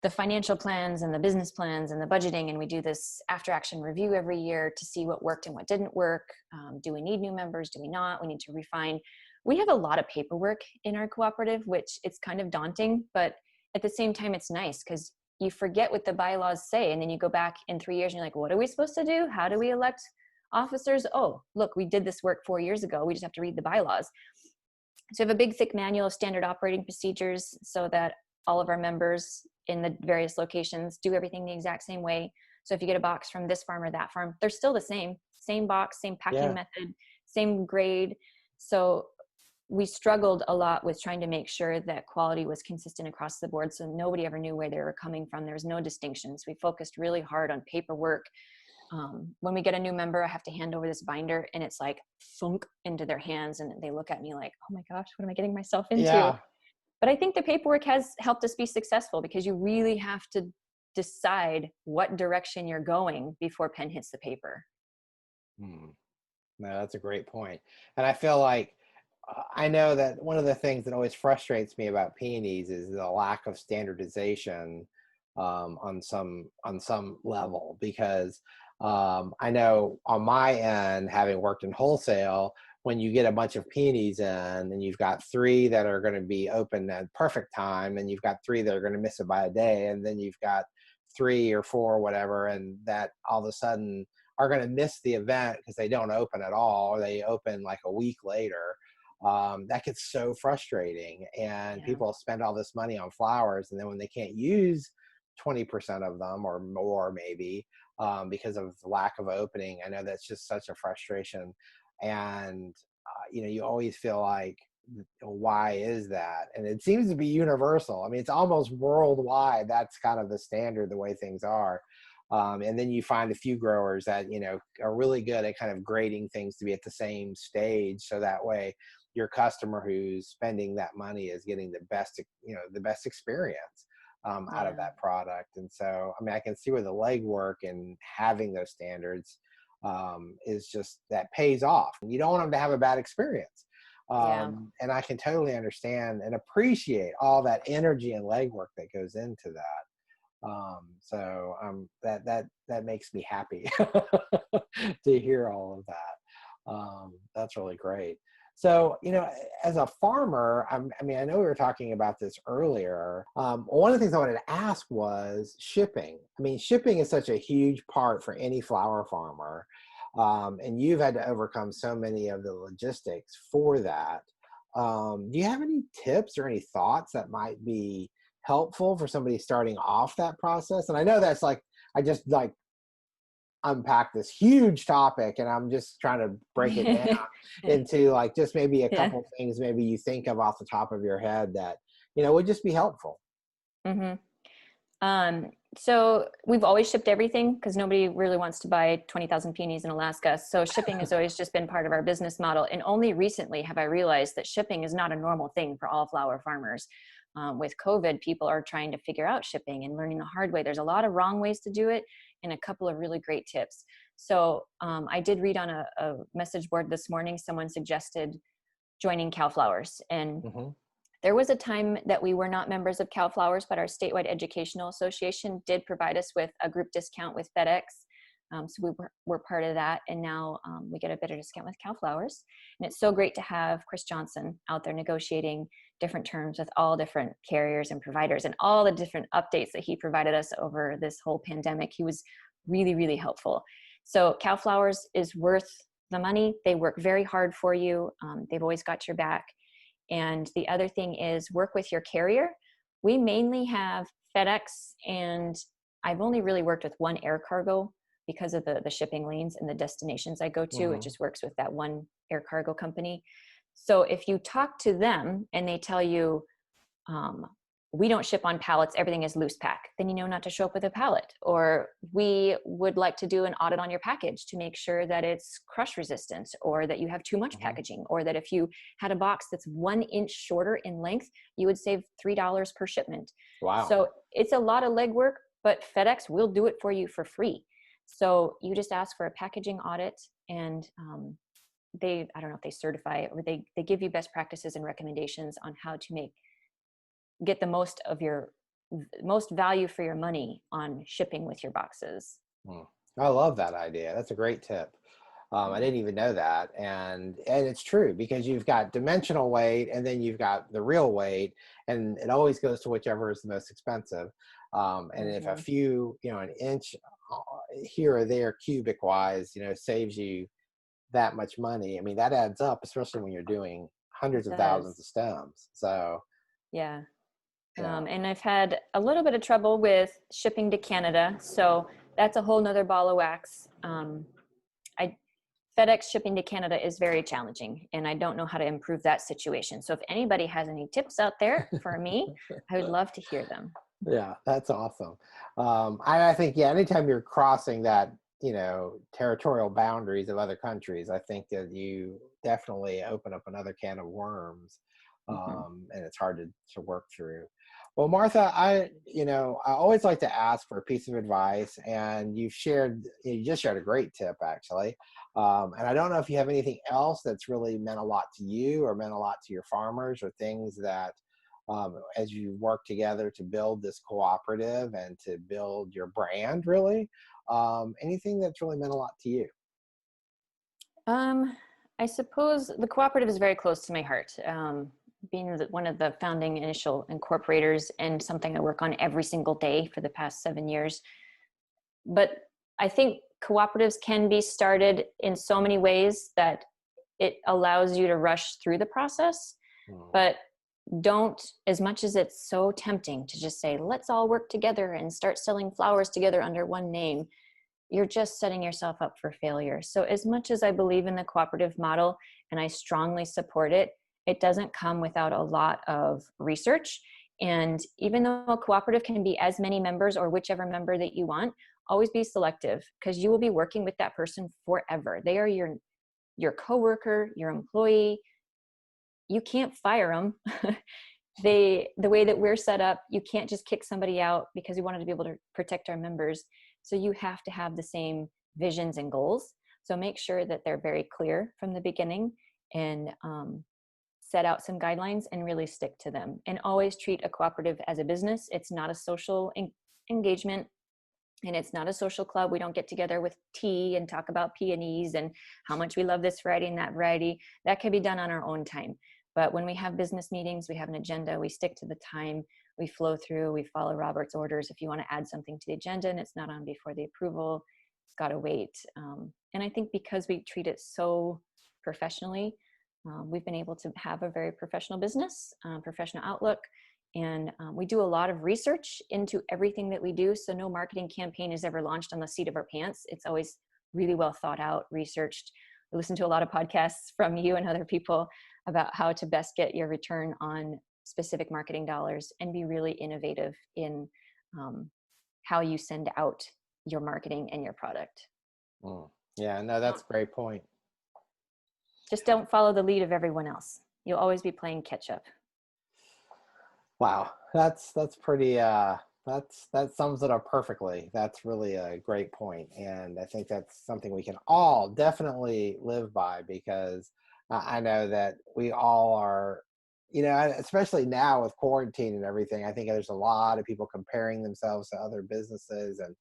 the financial plans and the business plans and the budgeting. And we do this after action review every year to see what worked and what didn't work. Do we need new members? Do we not? We need to refine. We have a lot of paperwork in our cooperative, which it's kind of daunting, but at the same time, it's nice because you forget what the bylaws say. And then you go back in 3 years and you're like, what are we supposed to do? How do we elect officers? Oh, look, we did this work 4 years ago. We just have to read the bylaws. So we have a big, thick manual of standard operating procedures so that all of our members in the various locations do everything the exact same way. So if you get a box from this farm or that farm, they're still the same box, same packing
Yeah.
method, same grade. So we struggled a lot with trying to make sure that quality was consistent across the board. So nobody ever knew where they were coming from. There was no distinctions. We focused really hard on paperwork. When we get a new member, I have to hand over this binder and it's like thunk into their hands. And they look at me like, oh my gosh, what am I getting myself into?
Yeah.
But I think the paperwork has helped us be successful because you really have to decide what direction you're going before pen hits the paper.
Hmm. No, that's a great point. And I feel like I know that one of the things that always frustrates me about peonies is the lack of standardization on some level, because I know on my end, having worked in wholesale, when you get a bunch of peonies in and you've got three that are going to be open at perfect time, and you've got three that are going to miss it by a day, and then you've got three or four, whatever, and that all of a sudden are going to miss the event because they don't open at all, or they open like a week later. That gets so frustrating, and
Yeah.
people spend all this money on flowers, and then when they can't use 20% of them or more, maybe because of the lack of opening, I know that's just such a frustration. And you always feel like, why is that? And it seems to be universal. I mean, it's almost worldwide. That's kind of the standard, the way things are. And then you find a few growers that are really good at kind of grading things to be at the same stage, so that way your customer who's spending that money is getting the best experience out of
Yeah.
that product. And so, I mean, I can see where the legwork and having those standards is just, that pays off. You don't want them to have a bad experience.
Yeah.
And I can totally understand and appreciate all that energy and legwork that goes into that. That makes me happy to hear all of that. That's really great. So, as a farmer, I mean, I know we were talking about this earlier. One of the things I wanted to ask was shipping. I mean, shipping is such a huge part for any flower farmer. And you've had to overcome so many of the logistics for that. Do you have any tips or any thoughts that might be helpful for somebody starting off that process? And I know that's like, I just like unpack this huge topic, and I'm just trying to break it down into like just maybe a
Yeah.
couple things maybe you think of off the top of your head that would just be helpful.
Hmm. So we've always shipped everything because nobody really wants to buy 20,000 peonies in Alaska. So shipping has always just been part of our business model. And only recently have I realized that shipping is not a normal thing for all flower farmers. With COVID, people are trying to figure out shipping and learning the hard way. There's a lot of wrong ways to do it and a couple of really great tips. So I did read on a message board this morning, someone suggested joining Cal Flowers. And
Hmm.
there was a time that we were not members of Cal Flowers, but our statewide educational association did provide us with a group discount with FedEx. So we were part of that. And now we get a better discount with Cal Flowers. And it's so great to have Chris Johnson out there negotiating different terms with all different carriers and providers, and all the different updates that he provided us over this whole pandemic. He was really, really helpful. So Cal Flowers is worth the money. They work very hard for you. They've always got your back. And the other thing is work with your carrier. We mainly have FedEx, and I've only really worked with one air cargo because of the shipping lanes and the destinations I go to. It
Hmm.
just works with that one air cargo company. So if you talk to them and they tell you, um, we don't ship on pallets, everything is loose pack, then you know not to show up with a pallet. Or we would like to do an audit on your package to make sure that it's crush resistant, or that you have too much
Hmm.
packaging, or that if you had a box that's 1 inch shorter in length, you would save $3 per shipment.
Wow.
So it's a lot of legwork, but FedEx will do it for you for free. So you just ask for a packaging audit, and I don't know if they certify, or they give you best practices and recommendations on how to get the most value for your money on shipping with your boxes.
Hmm. I love that idea. That's a great tip. I
Yeah.
didn't even know that, and it's true, because you've got dimensional weight, and then you've got the real weight, and it always goes to whichever is the most expensive. And if a
Mm-hmm.
few, an inch here or there, cubic wise, saves you that much money, I mean, that adds up, especially when you're doing
It
hundreds of thousands
does.
of stems. So
Yeah.
yeah.
And I've had a little bit of trouble with shipping to Canada. So that's a whole nother ball of wax. I FedEx shipping to Canada is very challenging, and I don't know how to improve that situation. So if anybody has any tips out there for me, I would love to hear them.
Yeah, that's awesome. I think, yeah, anytime you're crossing that, territorial boundaries of other countries, I think that you definitely open up another can of worms,
Mm-hmm.
and it's hard to work through. Well, Martha, I always like to ask for a piece of advice, and you just shared a great tip, actually. And I don't know if you have anything else that's really meant a lot to you or meant a lot to your farmers, or things that, as you work together to build this cooperative and to build your brand, really, anything that's really meant a lot to you.
Um, I suppose the cooperative is very close to my heart. Being one of the founding initial incorporators, and something I work on every single day for the past 7 years. But I think cooperatives can be started in so many ways that it allows you to rush through the process.
Mm.
But don't, as much as it's so tempting to just say, let's all work together and start selling flowers together under one name, you're just setting yourself up for failure. So as much as I believe in the cooperative model and I strongly support it, it doesn't come without a lot of research. And even though a cooperative can be as many members or whichever member that you want, always be selective, because you will be working with that person forever. They are your coworker, your employee. You can't fire them. The way that we're set up, you can't just kick somebody out because we wanted to be able to protect our members. So you have to have the same visions and goals. So make sure that they're very clear from the beginning, and set out some guidelines and really stick to them. And always treat a cooperative as a business. It's not a social engagement, and it's not a social club. We don't get together with tea and talk about peonies and how much we love this variety and that variety. That can be done on our own time. But when we have business meetings, we have an agenda, we stick to the time, we flow through, we follow Robert's orders. If you want to add something to the agenda and it's not on before the approval, it's got to wait. And I think because we treat it so professionally, we've been able to have a very professional business, professional outlook. And we do a lot of research into everything that we do. So no marketing campaign is ever launched on the seat of our pants. It's always really well thought out, researched. I listen to a lot of podcasts from you and other people about how to best get your return on specific marketing dollars, and be really innovative in how you send out your marketing and your product.
Mm. Yeah, no, that's a great point.
Just don't follow the lead of everyone else. You'll always be playing catch up.
Wow, that's pretty. That sums it up perfectly. That's really a great point, and I think that's something we can all definitely live by, because I know that we all are, especially now with quarantine and everything. I think there's a lot of people comparing themselves to other businesses, and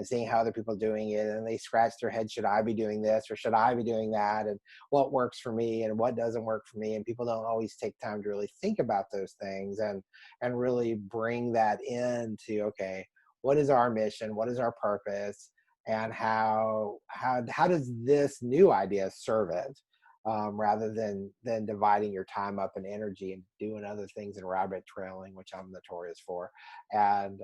seeing how other people are doing it, and they scratch their head, should I be doing this or should I be doing that, and what works for me and what doesn't work for me, and people don't always take time to really think about those things, and really bring that into, okay, what is our mission, what is our purpose, and how does this new idea serve it, rather than dividing your time up and energy and doing other things and rabbit trailing, which I'm notorious for. And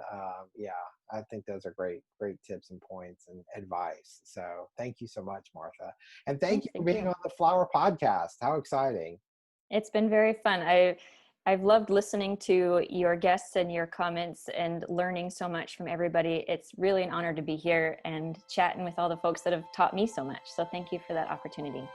yeah, I think those are great tips and points and advice. So thank you so much, Martha, and thank you for
Thank
being
you.
on the Flower Podcast. How exciting!
It's been very fun. I've loved listening to your guests and your comments and learning so much from everybody. It's really an honor to be here and chatting with all the folks that have taught me so much. So thank you for that opportunity.